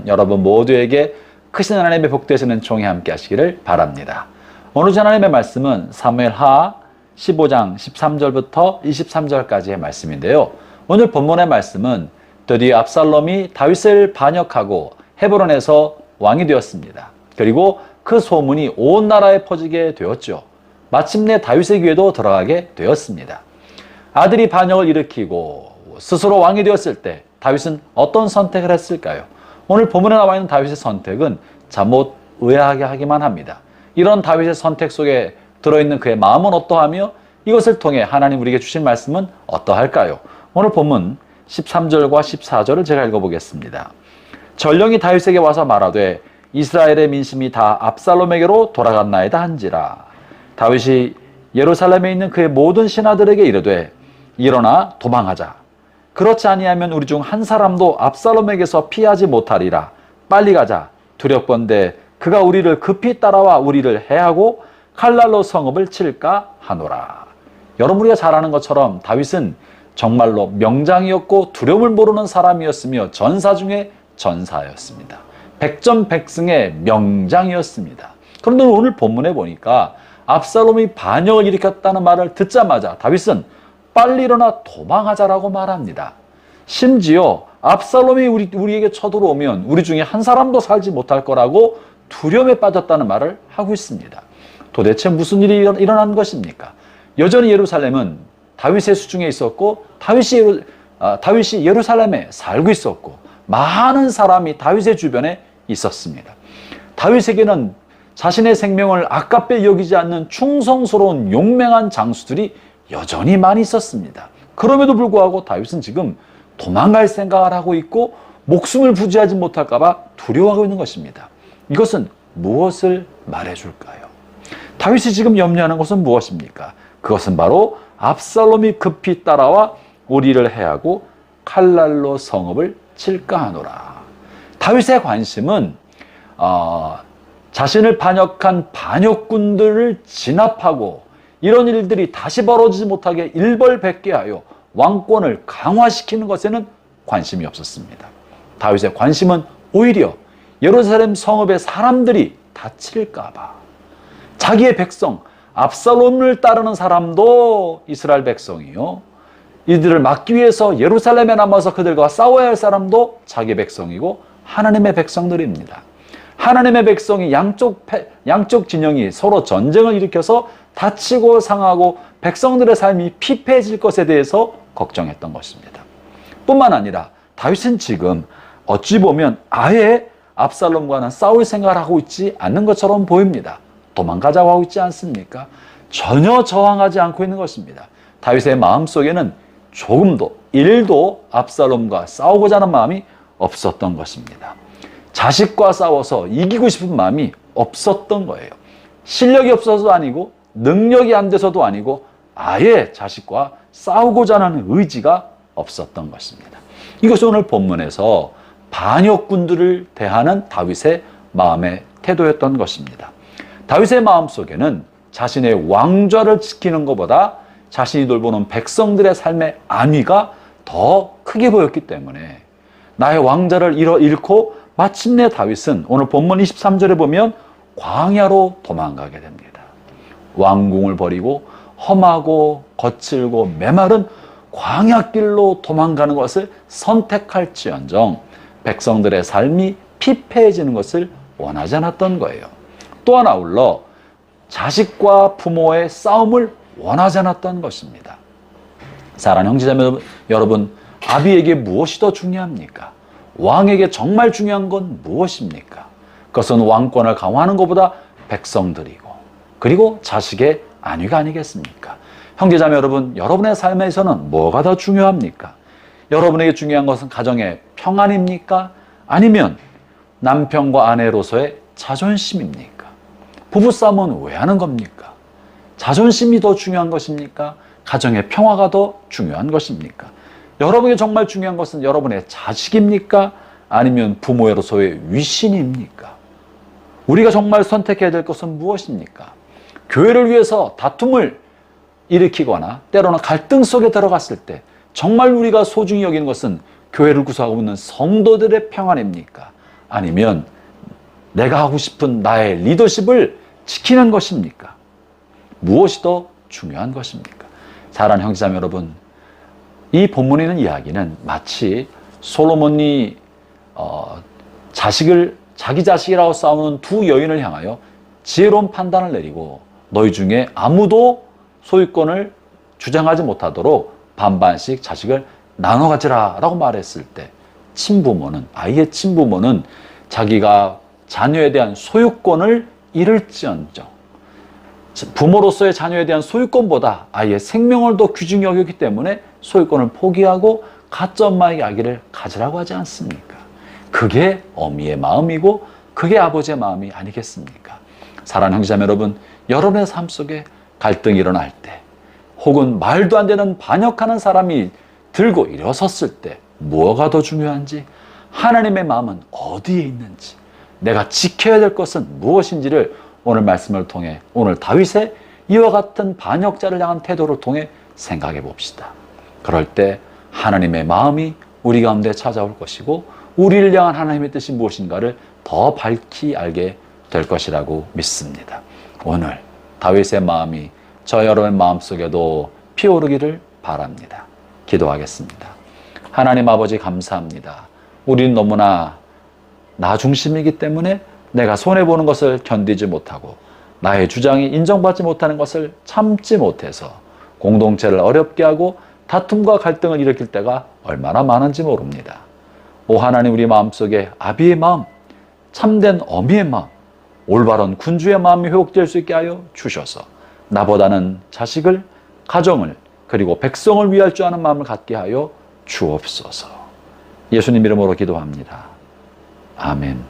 여러분 모두에게 크신 하나님의 복 되시는 종이 함께 하시기를 바랍니다. 오늘 하나님의 말씀은 사무엘하 15장 13절부터 23절까지의 말씀인데요. 오늘 본문의 말씀은 드디어 압살롬이 다윗을 반역하고 헤브론에서 왕이 되었습니다. 그리고 그 소문이 온 나라에 퍼지게 되었죠. 마침내 다윗의 귀에도 들어가게 되었습니다. 아들이 반역을 일으키고 스스로 왕이 되었을 때 다윗은 어떤 선택을 했을까요? 오늘 본문에 나와 있는 다윗의 선택은 잠못 의아하게 하기만 합니다. 이런 다윗의 선택 속에 들어있는 그의 마음은 어떠하며 이것을 통해 하나님 우리에게 주신 말씀은 어떠할까요? 오늘 본문 13절과 14절을 제가 읽어보겠습니다. 전령이 다윗에게 와서 말하되 이스라엘의 민심이 다 압살롬에게로 돌아갔나이다 한지라. 다윗이 예루살렘에 있는 그의 모든 신하들에게 이르되 일어나 도망하자. 그렇지 아니하면 우리 중 한 사람도 압살롬에게서 피하지 못하리라. 빨리 가자. 두렵건대 그가 우리를 급히 따라와 우리를 해하고 칼날로 성읍을 칠까 하노라. 여러분 우리가 잘 아는 것처럼 다윗은 정말로 명장이었고 두려움을 모르는 사람이었으며 전사 중에 전사였습니다. 백전백승의 명장이었습니다. 그런데 오늘 본문에 보니까 압살롬이 반역을 일으켰다는 말을 듣자마자 다윗은 빨리 일어나 도망하자라고 말합니다. 심지어 압살롬이 우리에게 쳐들어오면 우리 중에 한 사람도 살지 못할 거라고 두려움에 빠졌다는 말을 하고 있습니다. 도대체 무슨 일이 일어난 것입니까? 여전히 예루살렘은 다윗의 수중에 있었고 다윗이 예루살렘에 살고 있었고 많은 사람이 다윗의 주변에 있었습니다. 다윗에게는 자신의 생명을 아깝게 여기지 않는 충성스러운 용맹한 장수들이 여전히 많이 있었습니다. 그럼에도 불구하고 다윗은 지금 도망갈 생각을 하고 있고 목숨을 부지하지 못할까 봐 두려워하고 있는 것입니다. 이것은 무엇을 말해줄까요? 다윗이 지금 염려하는 것은 무엇입니까? 그것은 바로 압살롬이 급히 따라와 우리를 해하고 칼날로 성읍을 칠까 하노라. 다윗의 관심은 자신을 반역한 반역군들을 진압하고 이런 일들이 다시 벌어지지 못하게 일벌백계 하여 왕권을 강화시키는 것에는 관심이 없었습니다. 다윗의 관심은 오히려 예루살렘 성읍의 사람들이 다칠까 봐, 자기의 백성 압살롬을 따르는 사람도 이스라엘 백성이요, 이들을 막기 위해서 예루살렘에 남아서 그들과 싸워야 할 사람도 자기 백성이고 하나님의 백성들입니다. 하나님의 백성이 양쪽 진영이 서로 전쟁을 일으켜서 다치고 상하고 백성들의 삶이 피폐해질 것에 대해서 걱정했던 것입니다. 뿐만 아니라 다윗은 지금 어찌 보면 아예 압살롬과는 싸울 생각을 하고 있지 않는 것처럼 보입니다. 도망가자고 하고 있지 않습니까? 전혀 저항하지 않고 있는 것입니다. 다윗의 마음속에는 조금도 1도 압살롬과 싸우고자 하는 마음이 없었던 것입니다. 자식과 싸워서 이기고 싶은 마음이 없었던 거예요. 실력이 없어서도 아니고 능력이 안 돼서도 아니고 아예 자식과 싸우고자 하는 의지가 없었던 것입니다. 이것이 오늘 본문에서 반역군들을 대하는 다윗의 마음의 태도였던 것입니다. 다윗의 마음속에는 자신의 왕좌를 지키는 것보다 자신이 돌보는 백성들의 삶의 안위가 더 크게 보였기 때문에 나의 왕좌를 잃고 마침내 다윗은 오늘 본문 23절에 보면 광야로 도망가게 됩니다. 왕궁을 버리고 험하고 거칠고 메마른 광야길로 도망가는 것을 선택할지언정 백성들의 삶이 피폐해지는 것을 원하지 않았던 거예요. 또한 아울러 자식과 부모의 싸움을 원하지 않았던 것입니다. 사랑하는 형제자매 여러분, 아비에게 무엇이 더 중요합니까? 왕에게 정말 중요한 건 무엇입니까? 그것은 왕권을 강화하는 것보다 백성들이고 그리고 자식의 안위가 아니겠습니까? 형제자매 여러분, 여러분의 삶에서는 뭐가 더 중요합니까? 여러분에게 중요한 것은 가정의 평안입니까? 아니면 남편과 아내로서의 자존심입니까? 부부싸움은 왜 하는 겁니까? 자존심이 더 중요한 것입니까? 가정의 평화가 더 중요한 것입니까? 여러분에게 정말 중요한 것은 여러분의 자식입니까? 아니면 부모로서의 위신입니까? 우리가 정말 선택해야 될 것은 무엇입니까? 교회를 위해서 다툼을 일으키거나 때로는 갈등 속에 들어갔을 때 정말 우리가 소중히 여기는 것은 교회를 구성하고 있는 성도들의 평안입니까? 아니면 내가 하고 싶은 나의 리더십을 지키는 것입니까? 무엇이 더 중요한 것입니까? 사랑하는 형제자매 여러분, 이 본문에 있는 이야기는 마치 솔로몬이 자기 자식이라고 싸우는 두 여인을 향하여 지혜로운 판단을 내리고 너희 중에 아무도 소유권을 주장하지 못하도록 반반씩 자식을 나눠 가지라 라고 말했을 때 아이의 친부모는 자기가 자녀에 대한 소유권을 잃을지언정 부모로서의 자녀에 대한 소유권보다 아이의 생명을 더 귀중히 여겼기 때문에 소유권을 포기하고 가짜 엄마에게 아기를 가지라고 하지 않습니까? 그게 어미의 마음이고 그게 아버지의 마음이 아니겠습니까? 사랑하는 형제자매 여러분, 여러분의 삶 속에 갈등이 일어날 때 혹은 말도 안 되는 반역하는 사람이 들고 일어섰을 때 뭐가 더 중요한지, 하나님의 마음은 어디에 있는지, 내가 지켜야 될 것은 무엇인지를 오늘 말씀을 통해, 오늘 다윗의 이와 같은 반역자를 향한 태도를 통해 생각해 봅시다. 그럴 때 하나님의 마음이 우리 가운데 찾아올 것이고 우리를 향한 하나님의 뜻이 무엇인가를 더 밝히 알게 될 것이라고 믿습니다. 오늘 다윗의 마음이 저 여러분의 마음속에도 피어오르기를 바랍니다. 기도하겠습니다. 하나님 아버지 감사합니다. 우리는 너무나 나 중심이기 때문에 내가 손해보는 것을 견디지 못하고 나의 주장이 인정받지 못하는 것을 참지 못해서 공동체를 어렵게 하고 다툼과 갈등을 일으킬 때가 얼마나 많은지 모릅니다. 오 하나님, 우리 마음속에 아비의 마음, 참된 어미의 마음, 올바른 군주의 마음이 회복될 수 있게 하여 주셔서 나보다는 자식을, 가정을, 그리고 백성을 위할 줄 아는 마음을 갖게 하여 주옵소서. 예수님 이름으로 기도합니다. 아멘.